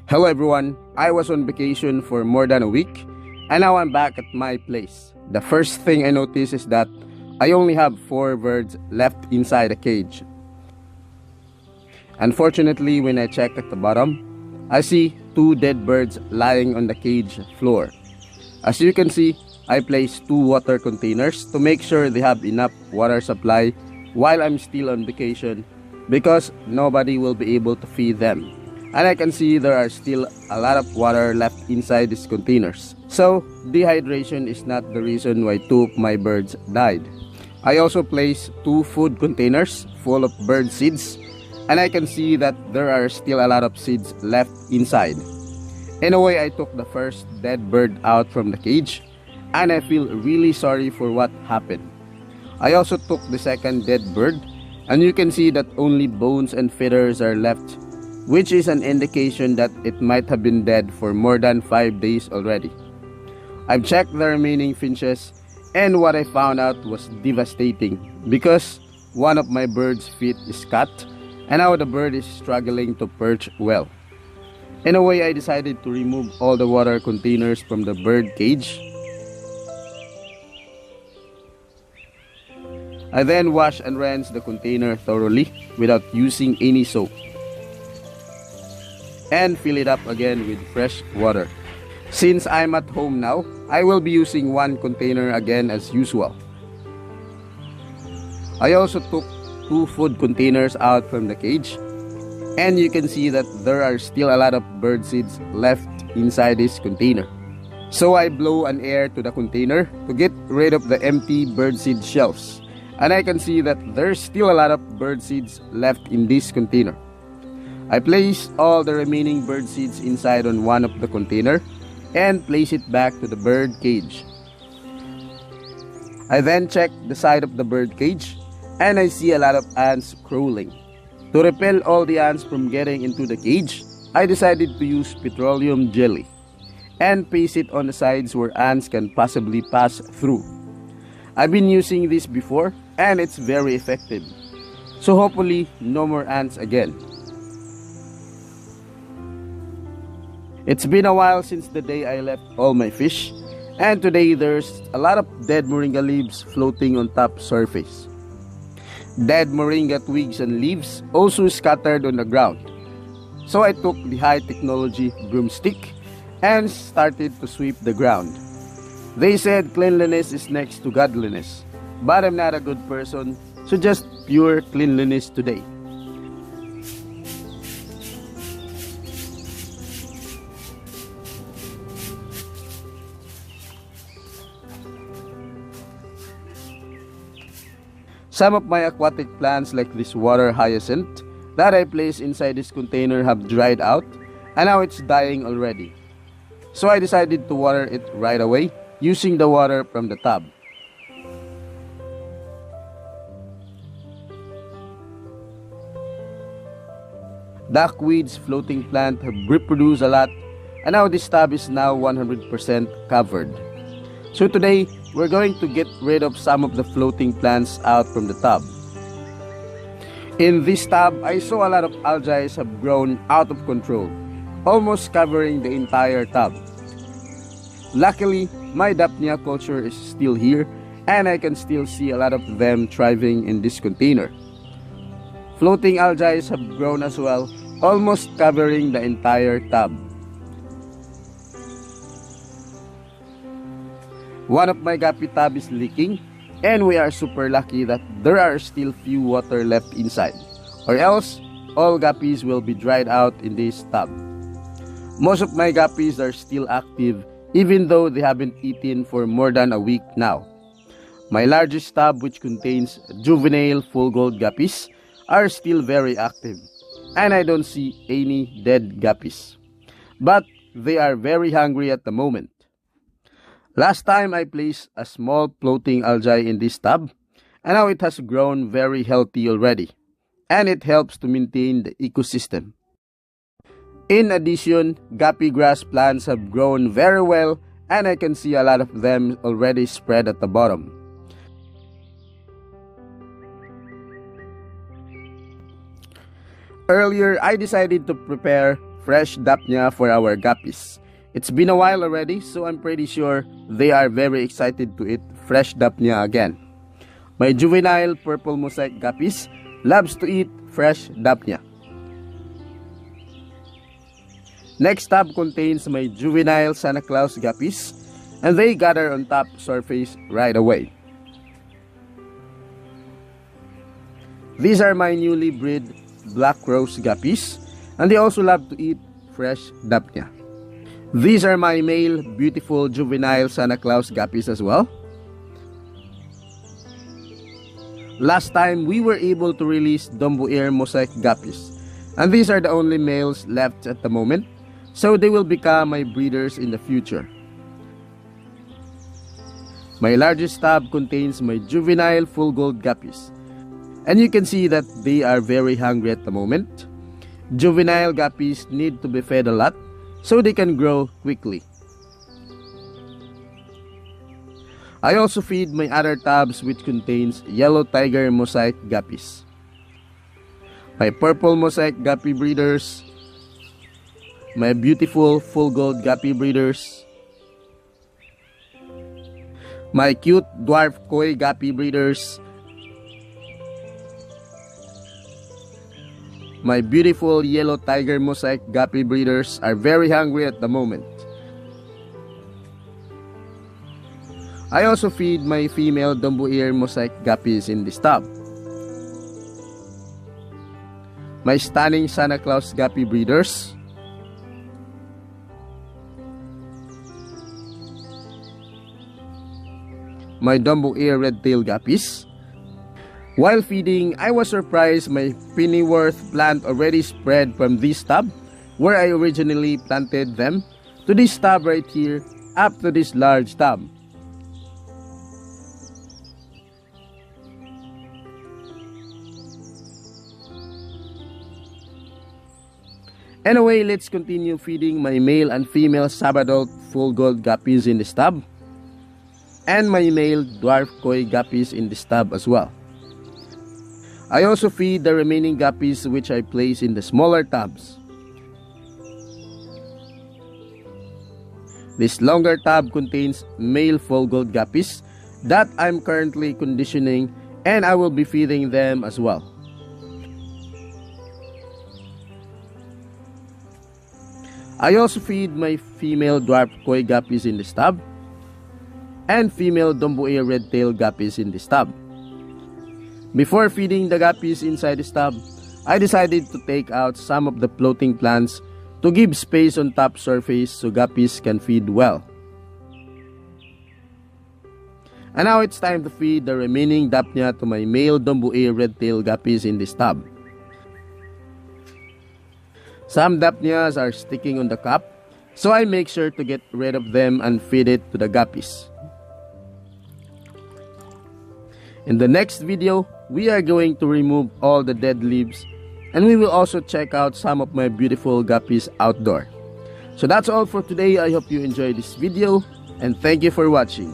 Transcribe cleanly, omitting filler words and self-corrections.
Hello everyone, I was on vacation for more than a week and now I'm back at my place. The first thing I noticed is that I only have 4 birds left inside the cage. Unfortunately, when I check at the bottom, I see 2 dead birds lying on the cage floor. As you can see, I placed 2 water containers to make sure they have enough water supply while I'm still on vacation because nobody will be able to feed them. And I can see there are still a lot of water left inside these containers. So, dehydration is not the reason why 2 of my birds died. I also placed 2 food containers full of bird seeds, and I can see that there are still a lot of seeds left inside. In a way, I took the first dead bird out from the cage, and I feel really sorry for what happened. I also took the second dead bird, and you can see that only bones and feathers are left, which is an indication that it might have been dead for more than 5 days already. I've checked the remaining finches, and what I found out was devastating because one of my bird's feet is cut and now the bird is struggling to perch well. In a way, I decided to remove all the water containers from the bird cage. I then wash and rinse the container thoroughly without using any soap, and fill it up again with fresh water. Since I'm at home now, I will be using 1 container again as usual. I also took 2 food containers out from the cage, and you can see that there are still a lot of bird seeds left inside this container. So I blow an air to the container to get rid of the empty bird seed shells, and I can see that there's still a lot of bird seeds left in this container. I place all the remaining bird seeds inside on one of the container and place it back to the bird cage. I then check the side of the bird cage and I see a lot of ants crawling. To repel all the ants from getting into the cage, I decided to use petroleum jelly and paste it on the sides where ants can possibly pass through. I've been using this before and it's very effective. So hopefully no more ants again. It's been a while since the day I left all my fish, and today there's a lot of dead moringa leaves floating on top surface. Dead moringa twigs and leaves also scattered on the ground. So I took the high technology broomstick and started to sweep the ground. They said cleanliness is next to godliness, but I'm not a good person, so just pure cleanliness today. Some of my aquatic plants like this water hyacinth that I placed inside this container have dried out and now it's dying already. So I decided to water it right away using the water from the tub. Duckweed's floating plant have reproduced a lot and now this tub is now 100% covered. So today, we're going to get rid of some of the floating plants out from the tub. In this tub, I saw a lot of algae have grown out of control, almost covering the entire tub. Luckily, my Daphnia culture is still here and I can still see a lot of them thriving in this container. Floating algae have grown as well, almost covering the entire tub. One of my guppy tub is leaking and we are super lucky that there are still few water left inside, or else all guppies will be dried out in this tub. Most of my guppies are still active even though they haven't eaten for more than a week now. My largest tub, which contains juvenile full gold guppies, are still very active and I don't see any dead guppies. But they are very hungry at the moment. Last time I placed a small floating algae in this tub and now it has grown very healthy already and it helps to maintain the ecosystem. In addition, guppy grass plants have grown very well and I can see a lot of them already spread at the bottom. Earlier, I decided to prepare fresh dapnya for our guppies. It's been a while already, so I'm pretty sure they are very excited to eat fresh dapnya again. My juvenile purple mosaic guppies loves to eat fresh dapnya. Next tub contains my juvenile Santa Claus guppies, and they gather on top surface right away. These are my newly bred black rose guppies, and they also love to eat fresh dapnya. These are my male beautiful juvenile Santa Claus guppies as well. Last time we were able to release Dumbo Ear mosaic guppies, and these are the only males left at the moment, so they will become my breeders in the future. My largest tub contains my juvenile full gold guppies, and you can see that they are very hungry at the moment. Juvenile guppies need to be fed a lot so they can grow quickly. I also feed my other tubs which contains yellow tiger mosaic guppies, my purple mosaic guppy breeders, my beautiful full gold guppy breeders, my cute dwarf koi guppy breeders, my beautiful yellow tiger mosaic guppy breeders are very hungry at the moment. I also feed my female Dumbo Ear mosaic guppies in this tub. My stunning Santa Claus guppy breeders, my Dumbo Ear red-tailed guppies. While feeding, I was surprised my pennyworth plant already spread from this tub where I originally planted them to this tub right here up to this large tub. Anyway, let's continue feeding my male and female Sabadol full gold guppies in this tub, and my male dwarf koi guppies in this tub as well. I also feed the remaining guppies which I place in the smaller tubs. This longer tub contains male full gold guppies that I'm currently conditioning, and I will be feeding them as well. I also feed my female dwarf koi guppies in this tub and female Dumbo Ear red-tailed guppies in this tub. Before feeding the guppies inside this tub, I decided to take out some of the floating plants to give space on top surface so guppies can feed well. And now it's time to feed the remaining dapnya to my male Dumbo Ear red-tailed guppies in this tub. Some dapnyas are sticking on the cup, so I make sure to get rid of them and feed it to the guppies. In the next video, we are going to remove all the dead leaves, and we will also check out some of my beautiful guppies outdoor. So that's all for today. I hope you enjoyed this video, and thank you for watching.